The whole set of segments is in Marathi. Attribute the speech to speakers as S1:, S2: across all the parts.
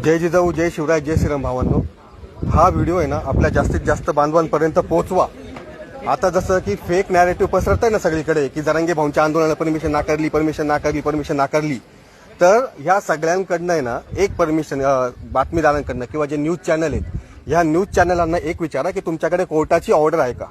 S1: जय जिजाऊ, जय शिवराय, जय श्रीराम भावांनो. हा व्हिडिओ आहे ना आपल्या जास्तीत जास्त बांधवांपर्यंत पोहोचवा. आता जसं की फेक नॅरेटिव्ह पसरत आहे ना सगळीकडे की जरांगे भाऊंच्या आंदोलनाला परमिशन नाकारली. तर ह्या सगळ्यांकडनं आहे ना एक परमिशन बातमीदारांकडनं किंवा जे न्यूज चॅनल आहेत ह्या न्यूज चॅनलांना एक विचारा की तुमच्याकडे कोर्टाची ऑर्डर आहे का.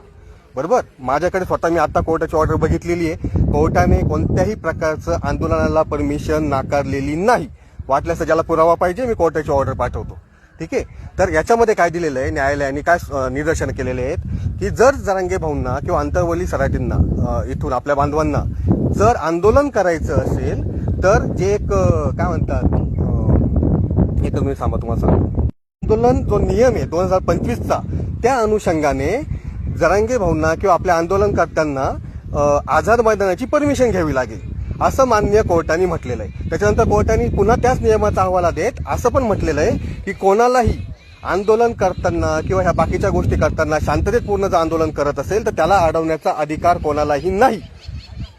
S1: बरोबर, माझ्याकडे स्वतः मी आता कोर्टाची ऑर्डर बघितलेली आहे. कोर्टाने कोणत्याही प्रकारचं आंदोलनाला परमिशन नाकारलेली नाही. वाटल्यास ज्याला पुरावा पाहिजे मी कोर्टाची ऑर्डर पाठवतो. ठीक आहे. तर याच्यामध्ये काय दिलेलं आहे, न्यायालयाने काय निदर्शन केलेले आहेत की जर जरांगे भाऊंना किंवा अंतरवली सराटींना इथून आपल्या बांधवांना जर आंदोलन करायचं असेल तर जे एक काय म्हणतात एकच मी तुम्हाला सांगतो, आंदोलन जो नियम आहे 2025चा त्या अनुषंगाने जरांगे भाऊंना किंवा आपल्या आंदोलनकर्त्यांना आझाद मैदानाची परमिशन घ्यावी लागेल असं मान्य कोर्टाने म्हटलेलं आहे. त्याच्यानंतर कोर्टाने पुन्हा त्याच नियमाचा हवाला देत असं पण म्हटलेलं आहे की कोणालाही आंदोलन करताना किंवा ह्या बाकीच्या गोष्टी करताना शांततेत पूर्ण जर आंदोलन करत असेल तर त्याला अडवण्याचा अधिकार कोणालाही नाही.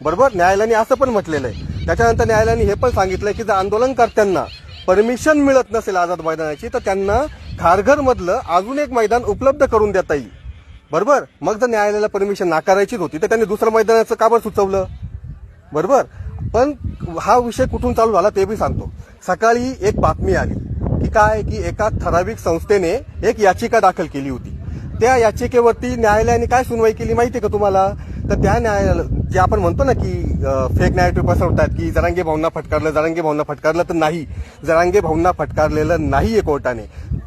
S1: बरोबर, न्यायालयाने असं पण म्हटलेलं आहे. त्याच्यानंतर न्यायालयाने हे पण सांगितलंय की जर आंदोलनकर्त्यांना परमिशन मिळत नसेल आझाद मैदानाची तर त्यांना खारघरमधलं अजून एक मैदान उपलब्ध करून देता येईल. बरोबर, मग जर न्यायालयाला परमिशन नाकारायचीच होती तर त्यांनी दुसरं मैदानाचं का बरं सुचवलं. बरोबर, पण हा विषय कुठून चालू झाला ते बी सांगतो. सकाळी एक बातमी आली की काय की एका ठराविक संस्थेने एक याचिका दाखल केली होती. त्या याचिकेवरती न्यायालयाने काय सुनवाई केली माहिती का तुम्हाला. तर त्या न्यायालय जे आपण म्हणतो ना की फेक नॅरेटिव्ह पसरवतात की जरांगे भाऊंना फटकारलं तर नाही. जरांगे भाऊंना फटकारलेलं नाहीये कोर्टाने.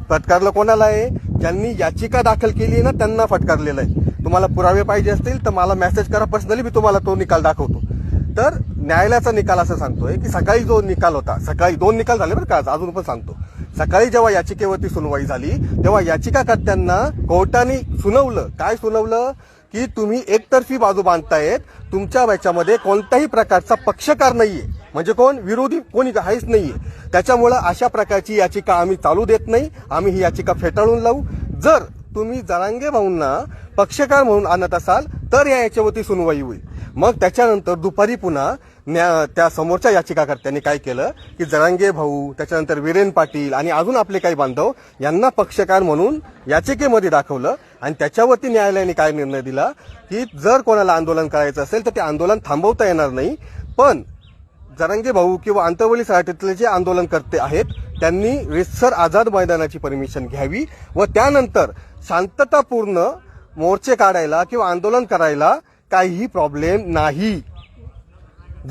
S1: फटकारलं कोणाला आहे, ज्यांनी याचिका दाखल केली आहे ना त्यांना फटकारलेलं आहे. तुम्हाला पुरावे पाहिजे असतील तर मला मेसेज करा, पर्सनली मी तुम्हाला तो निकाल दाखवतो. तर न्यायालयाचा निकाल असं सांगतोय की सकाळी जो निकाल होता, सकाळी 2 निकाल झाले बरं का, अजून पण सांगतो. सकाळी जेव्हा याचिकेवरती सुनवाई झाली तेव्हा याचिकाकर्त्यांना कोर्टाने काय सुनावलं की तुम्ही एकतर्फी बाजू बांधतायत, तुमच्या याच्यामध्ये कोणत्याही प्रकारचा पक्षकार नाहीये, म्हणजे कोण विरोधी कोणी काहीच नाहीये. त्याच्यामुळं अशा प्रकारची याचिका आम्ही चालू देत नाही, आम्ही ही याचिका फेटाळून लावू. जर तुम्ही जरांगे भाऊंना पक्षकार म्हणून आणत असाल तर या याच्यावरती सुनवाई होईल. मग त्याच्यानंतर दुपारी पुन्हा त्या समोरच्या याचिकाकर्त्यांनी काय केलं की जरांगे भाऊ, त्याच्यानंतर वीरेन पाटील आणि अजून आपले काही बांधव यांना पक्षकार म्हणून याचिकेमध्ये दाखवलं. आणि त्याच्यावरती न्यायालयाने काय निर्णय दिला की जर कोणाला आंदोलन करायचं असेल तर ते आंदोलन थांबवता येणार नाही, पण जरांगे भाऊ किंवा अंतरवली सराटीतले जे आंदोलनकर्ते आहेत त्यांनी रितसर आझाद मैदानाची परमिशन घ्यावी व त्यानंतर शांततापूर्ण मोर्चे काढायला किंवा आंदोलन करायला काहीही प्रॉब्लेम नाही.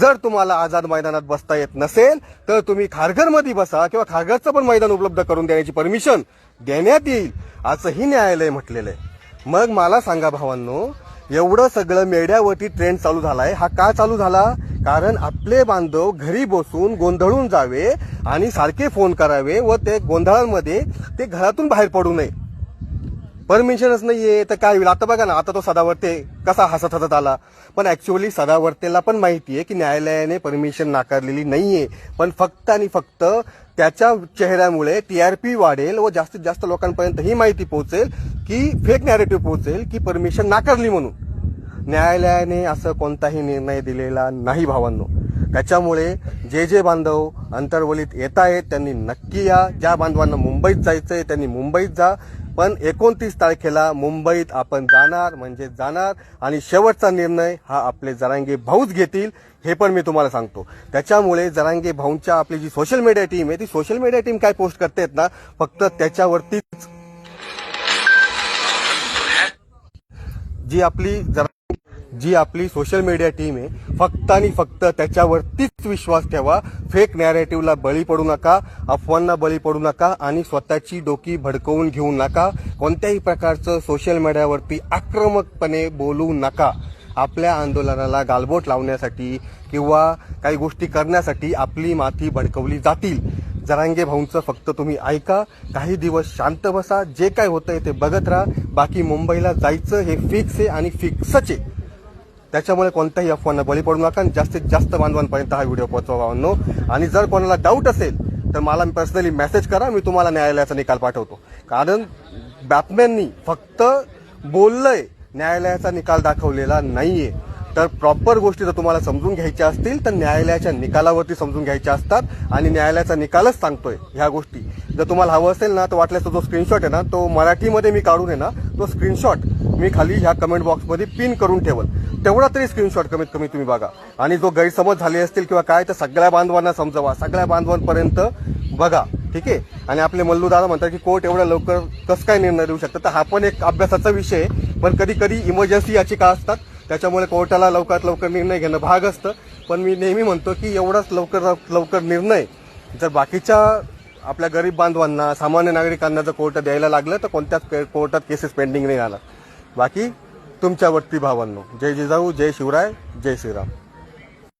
S1: जर तुम्हाला आझाद मैदानात बसता येत नसेल तर तुम्ही खारघरमध्ये बसा किंवा खारघरचं पण मैदान उपलब्ध करून देण्याची परमिशन देण्यात येईल असंही न्यायालय म्हटलेलं आहे. मग मला सांगा भावांनो, एवढं सगळं मीडियावरती ट्रेंड चालू झालाय, हा का चालू झाला, कारण आपले बांधव घरी बसून गोंधळून जावे आणि सारखे फोन करावे व ते गोंधळांमध्ये ते घरातून बाहेर पडू नये. परमिशनच नाहीये तर काय होईल. आता बघा ना, आता तो सदावर्ते कसा हसत आला, पण ऍक्च्युअली सदावर्तेला पण माहितीये की न्यायालयाने परमिशन नाकारलेली नाहीये, पण फक्त आणि फक्त त्याच्या चेहऱ्यामुळे टीआरपी वाढेल व जास्तीत जास्त लोकांपर्यंत ही माहिती पोहोचेल की फेक नॅरेटिव्ह पोहोचेल की परमिशन नाकारली म्हणून. न्यायालयाने असं कोणताही निर्णय दिलेला नाही भावांनो. त्याच्यामुळे जे बांधव अंतरवलीत येत आहेत त्यांनी नक्की या. ज्या बांधवांना मुंबईत जायचंय त्यांनी मुंबईत जा, पण 29 तारखेला मुंबईत आपण जाणार म्हणजे जाणार आणि शेवटचा निर्णय हा आपले जरांगे भाऊच घेतील हे पण मी तुम्हाला सांगतो. त्याच्यामुळे जरांगे भाऊंच्या आपली जी सोशल मीडिया टीम आहे ती सोशल मीडिया टीम काय पोस्ट करतेत ना, फक्त त्याच्यावरतीच जी आपली सोशल मीडिया टीम आहे फक्त आणि फक्त त्याच्यावरतीच विश्वास ठेवा. फेक नॅरेटिव्हला बळी पडू नका, अफवांना बळी पडू नका आणि स्वतःची डोकी भडकवून घेऊ नका. कोणत्याही प्रकारचं सोशल मीडियावरती आक्रमकपणे बोलू नका. आपल्या आंदोलनाला गालबोट लावण्यासाठी किंवा काही गोष्टी करण्यासाठी आपली माथी भडकवली जातील. जरांगे भाऊंचं फक्त तुम्ही ऐका, काही दिवस शांत बसा, जे काय होतंय ते बघत राहा. बाकी मुंबईला जायचं हे फिक्स आहे आणि फिक्सच आहे. त्याच्यामुळे कोणत्याही अफवांना बळी पडू नका आणि जास्तीत जास्त बांधवांपर्यंत हा व्हिडिओ पोहोचवा. आणि जर कोणाला डाऊट असेल तर मला पर्सनली मेसेज करा, मी तुम्हाला न्यायालयाचा निकाल पाठवतो. कारण बातम्यांनी फक्त बोललंय, न्यायालयाचा निकाल दाखवलेला नाहीये. तर प्रॉपर गोष्टी जर तुम्हाला समजून घ्यायच्या असतील तर न्यायालयाच्या निकालावरती समजून घ्यायच्या असतात आणि न्यायालयाचा निकालच सांगतोय ह्या गोष्टी. जर तुम्हाला हवं असेल ना तर वाटल्यास तो जो स्क्रीनशॉट आहे ना तो मराठीमध्ये मी काढून आहे ना तो स्क्रीनशॉट मी खाली ह्या कमेंट बॉक्समध्ये पिन करून ठेवल. तेवढा तरी स्क्रीनशॉट कमीत कमी तुम्ही बघा. आणि जो गैरसमज झाले असतील किंवा काय तर सगळ्या बांधवांना समजवा, सगळ्या बांधवांपर्यंत बघा. ठीक आहे. आणि आपले मल्लू दादा म्हणतात की कोर्ट एवढ्या लवकर कसं काय निर्णय देऊ शकतं, तर हा पण एक अभ्यासाचा विषय आहे. पण कधी कधी इमर्जन्सी याचिका असतात, त्याच्यामुळे कोर्टाला लवकरात लवकर निर्णय घेणं भाग असतं. पण मी नेहमी म्हणतो की एवढाच लवकर निर्णय जर बाकीच्या आपल्या गरीब बांधवांना, सामान्य नागरिकांना जर कोर्ट द्यायला लागलं तर कोणत्याच कोर्टात केसेस पेंडिंग नाही राहणार. बाकी तुमच्यावरती भावांनो. जय जिजाऊ, जय शिवराय, जय श्रीराम.